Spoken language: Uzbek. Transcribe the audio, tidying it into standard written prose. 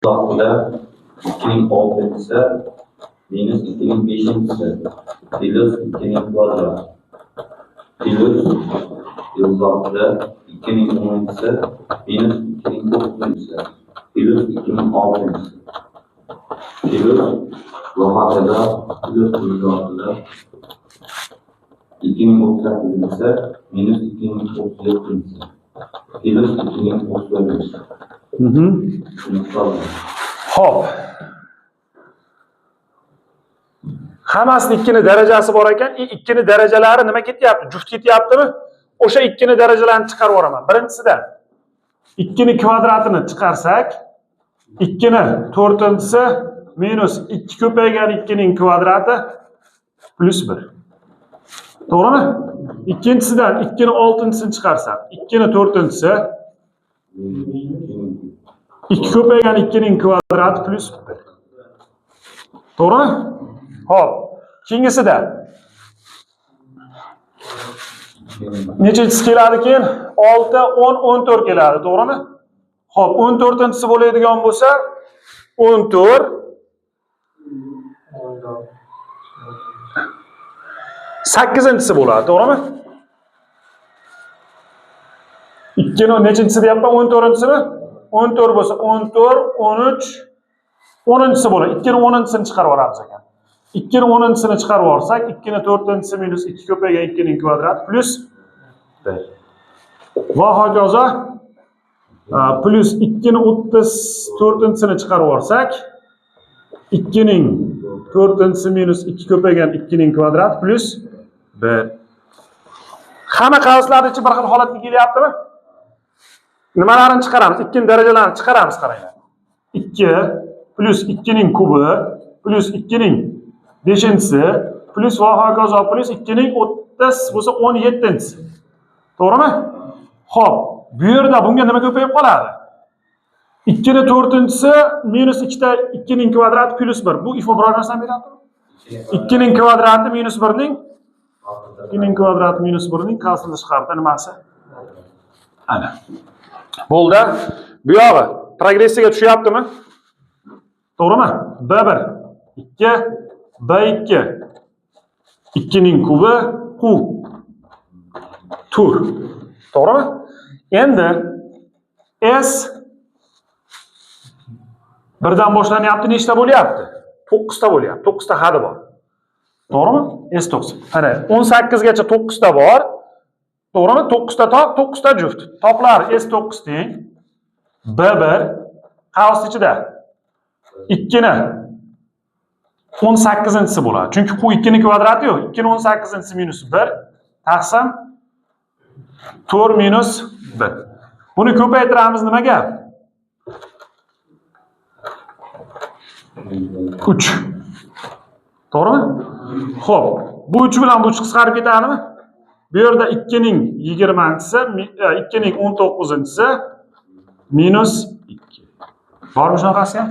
Vaqtida 2006-si minus 2005-si plus 2ning kvadrat plus yil vaqtida 2010-si minus 2009-si plus 2006-si plus va haqida plus yil vaqtida 2038-si minus 2037-si plus 2034-si. Xo'p. Hammasini ikkini darajasi bor ekan, ikkini darajalari nima ketyapti? Juft ketyaptimi? O'sha ikkini darajalarini chiqarib yuboraman. Birinchisidan ikkini kvadratini chiqarsak, ikkini to'rtinchisi minus 2 ko'paygan 2ning kvadrati plus 1. To'g'rimi? Ikkinchisidan ikkini oltinchisini chiqarsak, ikkini to'rtinchisi 2 ko'paygan 2ning kvadrati plus 1. To'g'rimi? Xo'p, keyingisida nechinchisi keladi keyin? 6, 10, 14 keladi, to'g'rimi? Xo'p, 14-chi bo'ladigan bo'lsa 14 8-chi bo'ladi, to'g'rimi? 2ni nechinchisi deyapman? 14-chisimi? 14 bo'lsa 14, 13, 10-chisi bo'ladi. 2ni 10-chisini chiqarib olamiz ekan. 2ni 10-chisini chiqarib olsak, 2ni 4-chisi minus 2 ko'paygan 2ning kvadrati plus 1. Va hokazo plus 2ni 34-chisini chiqarib olsak, 2ning 4-chisi minus 2 ko'paygan 2ning kvadrati plus 1. Hamma qavslar ichi bir xil holatga kelyaptimi? Nimalarni chiqaramiz? 2ning darajalarini chiqaramiz, qaranglar. 2 plus 2ning kubi plus 2ning 5-chisi plus va hokazo plus 2ning 30 bo'lsa 17-chisi. To'g'rimi? Xo'p, bu yerda bunga nima ko'payib qoladi? 2ning 4-chisi minus 2 ta 2ning kvadrati plus 1. Bu ifo biror narsani beradimi? 2ning kvadrati minus 1ning 2ning kvadrati minus 1ning qasrini chiqardi nimasi? Ana. Bo'ldi. Bu yog'i progressiyaga tushyaptimi? To'g'rimi? B1, 2, B2. 2ning kubi Q. Tur. To'g'rimi? Endi S birdan boshlanyapti, nechta bo'lyapti? 9 ta bo'lyapti. 9 ta hadi bor. To'g'rimi? S9. Ana 18 gacha 9 ta bor. To'g'rimi? 9 ta top, 9 ta juft. Toplar S9 teng B1 qavs ichida 2ni 18-chisi bo'ladi. Chunki Q 2ning kvadrati yo'q. 2ning 18-chisi minus 1 taqsim 4 minus 1. Buni ko'paytiramiz nimaga? 3. To'g'rimi? Xo'p, bu 3 bilan bu 3 qisqarib ketadimi? Bu yerda 2ning 20-chisi, 2ning 19-chisi minus 2. Bormi shunaqasi ham?